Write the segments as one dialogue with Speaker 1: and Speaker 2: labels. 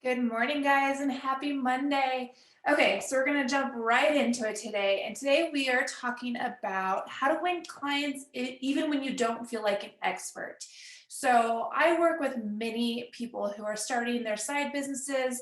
Speaker 1: Good morning, guys, and happy Monday. Okay, so we're going to jump right into it today. And today we are talking about how to win clients even when you don't feel like an expert. So, I work with many people who are starting their side businesses,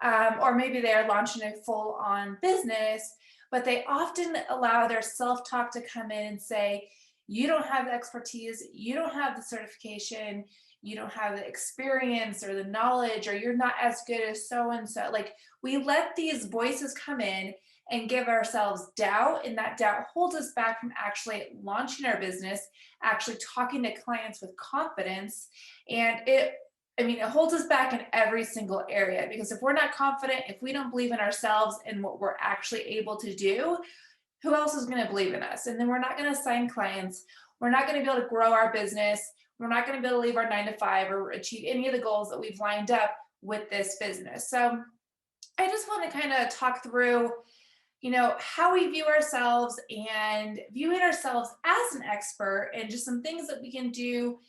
Speaker 1: or maybe they are launching a full on business, but they often allow their self talk to come in and say, you don't have the expertise, you don't have the certification, you don't have the experience or the knowledge, or you're not as good as so and so. Like, we let these voices come in and give ourselves doubt, and that doubt holds us back from actually launching our business, actually talking to clients with confidence. And it holds us back in every single area, because if we're not confident, if we don't believe in ourselves and what we're actually able to do, who else is going to believe in us? And then we're not going to sign clients. We're not going to be able to grow our business. We're not going to be able to leave our 9 to 5 or achieve any of the goals that we've lined up with this business. So I just want to kind of talk through, how we view ourselves and viewing ourselves as an expert, and just some things that we can do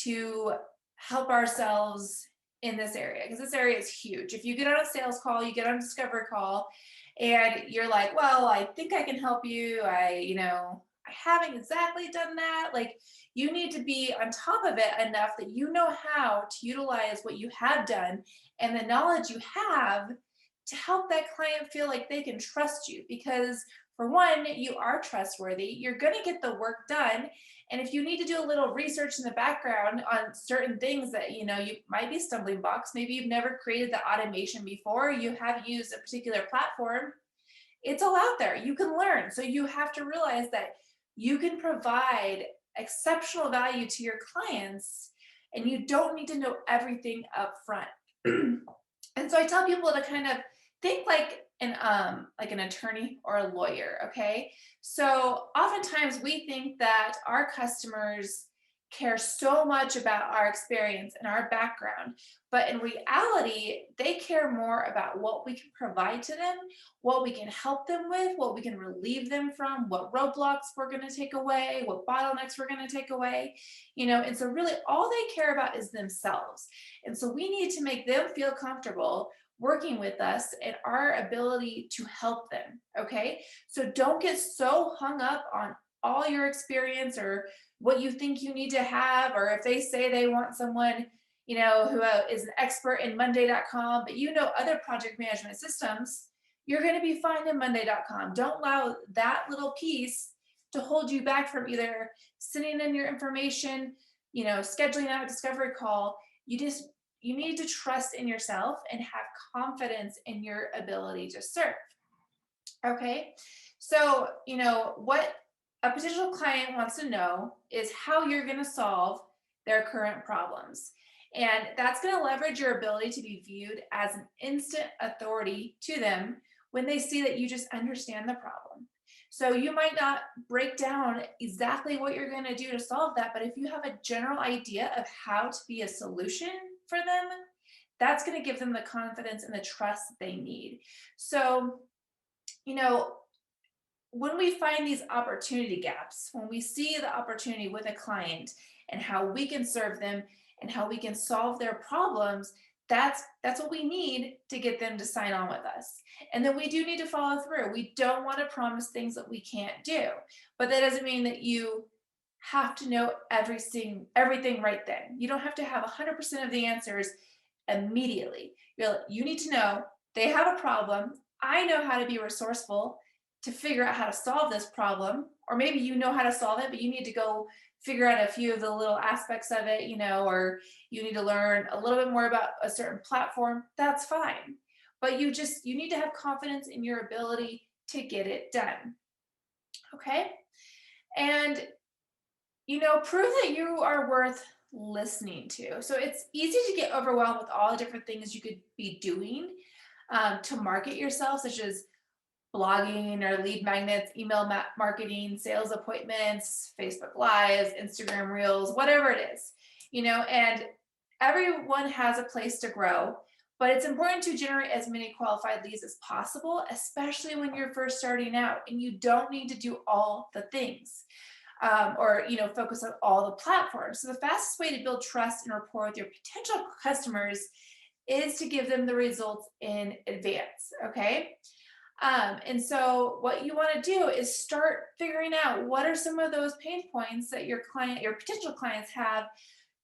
Speaker 1: to help ourselves in this area, because this area is huge. If you get on a sales call, you get on a discovery call, and you're like, well, I think I can help you. I haven't exactly done that. Like, you need to be on top of it enough that you know how to utilize what you have done and the knowledge you have to help that client feel like they can trust you. Because, for one, you are trustworthy, you're going to get the work done. And if you need to do a little research in the background on certain things that you might be stumbling blocks, maybe you've never created the automation before, you have used a particular platform, it's all out there, you can learn. So you have to realize that you can provide exceptional value to your clients, and you don't need to know everything up front. And so I tell people to kind of think like an attorney or a lawyer. Okay, so oftentimes we think that our customers care so much about our experience and our background, but in reality they care more about what we can provide to them, what we can help them with, what we can relieve them from, what roadblocks we're going to take away, what bottlenecks we're going to take away. And so really all they care about is themselves. And so we need to make them feel comfortable working with us and our ability to help them. Okay. So don't get so hung up on all your experience or what you think you need to have, or if they say they want someone, who is an expert in Monday.com, but other project management systems, you're going to be fine in Monday.com. Don't allow that little piece to hold you back from either sending in your information, scheduling out a discovery call. You need to trust in yourself and have confidence in your ability to serve. Okay. So, what a potential client wants to know is how you're going to solve their current problems. And that's going to leverage your ability to be viewed as an instant authority to them when they see that you just understand the problem. So you might not break down exactly what you're going to do to solve that, but if you have a general idea of how to be a solution for them, that's going to give them the confidence and the trust that they need. So, you know, when we find these opportunity gaps, when we see the opportunity with a client and how we can serve them and how we can solve their problems, that's what we need to get them to sign on with us. And then we do need to follow through. We don't want to promise things that we can't do, but that doesn't mean that you have to know everything right then. You don't have to have 100% of the answers immediately. You need to know they have a problem. I know how to be resourceful to figure out how to solve this problem. Or maybe you know how to solve it, but you need to go figure out a few of the little aspects of it, or you need to learn a little bit more about a certain platform. That's fine. But you need to have confidence in your ability to get it done. Okay? And prove that you are worth listening to. So it's easy to get overwhelmed with all the different things you could be doing to market yourself, such as blogging or lead magnets, email marketing, sales appointments, Facebook Lives, Instagram Reels, whatever it is, and everyone has a place to grow. But it's important to generate as many qualified leads as possible, especially when you're first starting out and you don't need to do all the things. Or focus on all the platforms. So the fastest way to build trust and rapport with your potential customers is to give them the results in advance, okay? And so what you want to do is start figuring out what are some of those pain points that your potential clients have.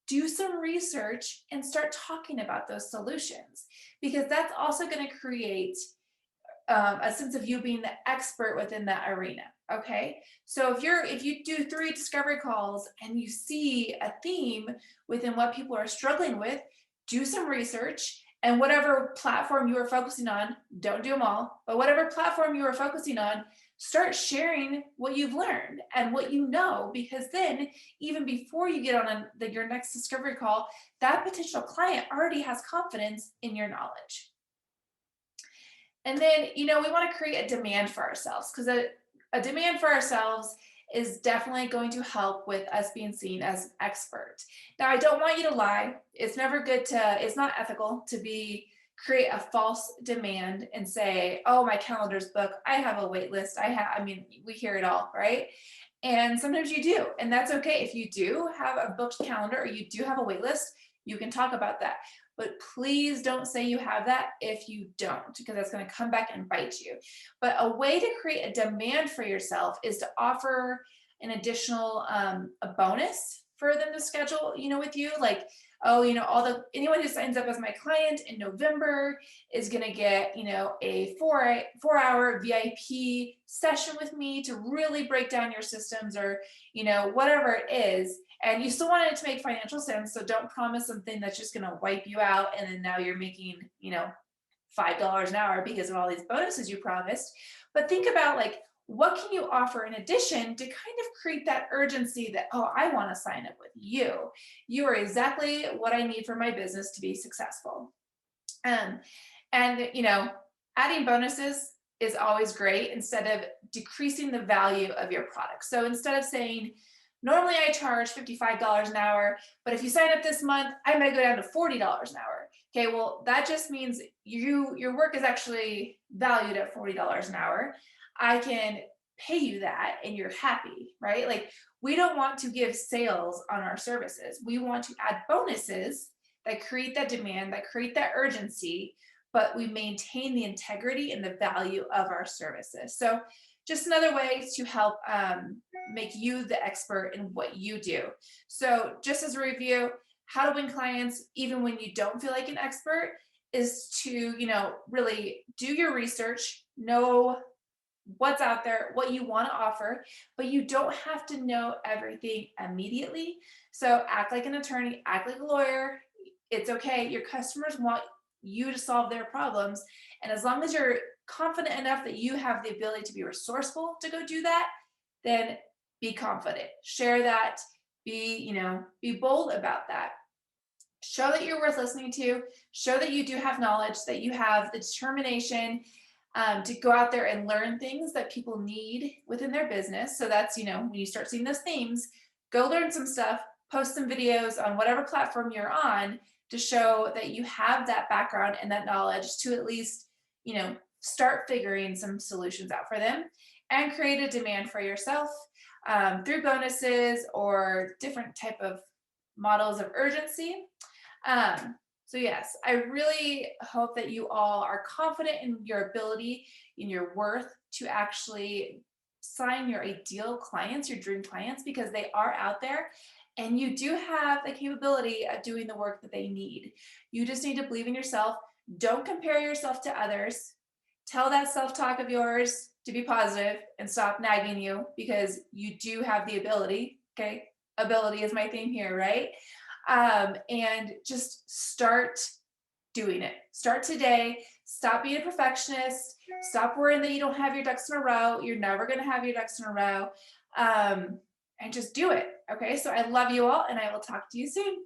Speaker 1: Do some research and start talking about those solutions, because that's also going to create a sense of you being the expert within that arena. Okay, so if you do 3 discovery calls and you see a theme within what people are struggling with, do some research, and whatever platform you are focusing on, don't do them all, but whatever platform you are focusing on, start sharing what you've learned and what you know, because then even before you get on your next discovery call, that potential client already has confidence in your knowledge. And then, we want to create a demand for ourselves, because a demand for ourselves is definitely going to help with us being seen as expert. Now, I don't want you to lie. It's not ethical to create a false demand and say, oh, my calendar's booked. I have a wait list. We hear it all, right? And sometimes you do, and that's okay. If you do have a booked calendar or you do have a wait list, you can talk about that. But please don't say you have that if you don't, because that's going to come back and bite you. But a way to create a demand for yourself is to offer an additional a bonus for them to schedule, with you. Like, oh, anyone who signs up as my client in November is going to get, a 4-hour VIP session with me to really break down your systems, or, whatever it is. And you still want it to make financial sense. So don't promise something that's just going to wipe you out. And then now you're making, $5 an hour because of all these bonuses you promised. But think about, like, what can you offer in addition to kind of create that urgency that, oh, I want to sign up with you. You are exactly what I need for my business to be successful. And adding bonuses is always great instead of decreasing the value of your product. So instead of saying, normally I charge $55 an hour, but if you sign up this month, I might go down to $40 an hour. Okay, well, that just means your work is actually valued at $40 an hour. I can pay you that and you're happy, right? Like, we don't want to give sales on our services. We want to add bonuses that create that demand, that create that urgency, but we maintain the integrity and the value of our services. So just another way to help make you the expert in what you do. So just as a review, how to win clients even when you don't feel like an expert is to, really do your research, know what's out there, what you want to offer, but you don't have to know everything immediately. So act like an attorney, act like a lawyer. It's okay. Your customers want you to solve their problems. And as long as you're confident enough that you have the ability to be resourceful to go do that, then be confident. Share that. Be bold about that. Show that you're worth listening to. Show that you do have knowledge, that you have the determination to go out there and learn things that people need within their business. So that's, when you start seeing those themes, go learn some stuff, post some videos on whatever platform you're on to show that you have that background and that knowledge to at least, start figuring some solutions out for them, and create a demand for yourself through bonuses or different type of models of urgency. So yes, I really hope that you all are confident in your ability, in your worth to actually sign your ideal clients, your dream clients, because they are out there and you do have the capability of doing the work that they need. You just need to believe in yourself. Don't compare yourself to others. Tell that self-talk of yours to be positive and stop nagging you, because you do have the ability. Okay. Ability is my theme here, right? And just start doing it. Start today. Stop being a perfectionist. Stop worrying that you don't have your ducks in a row. You're never going to have your ducks in a row. And just do it. Okay. So I love you all, and I will talk to you soon.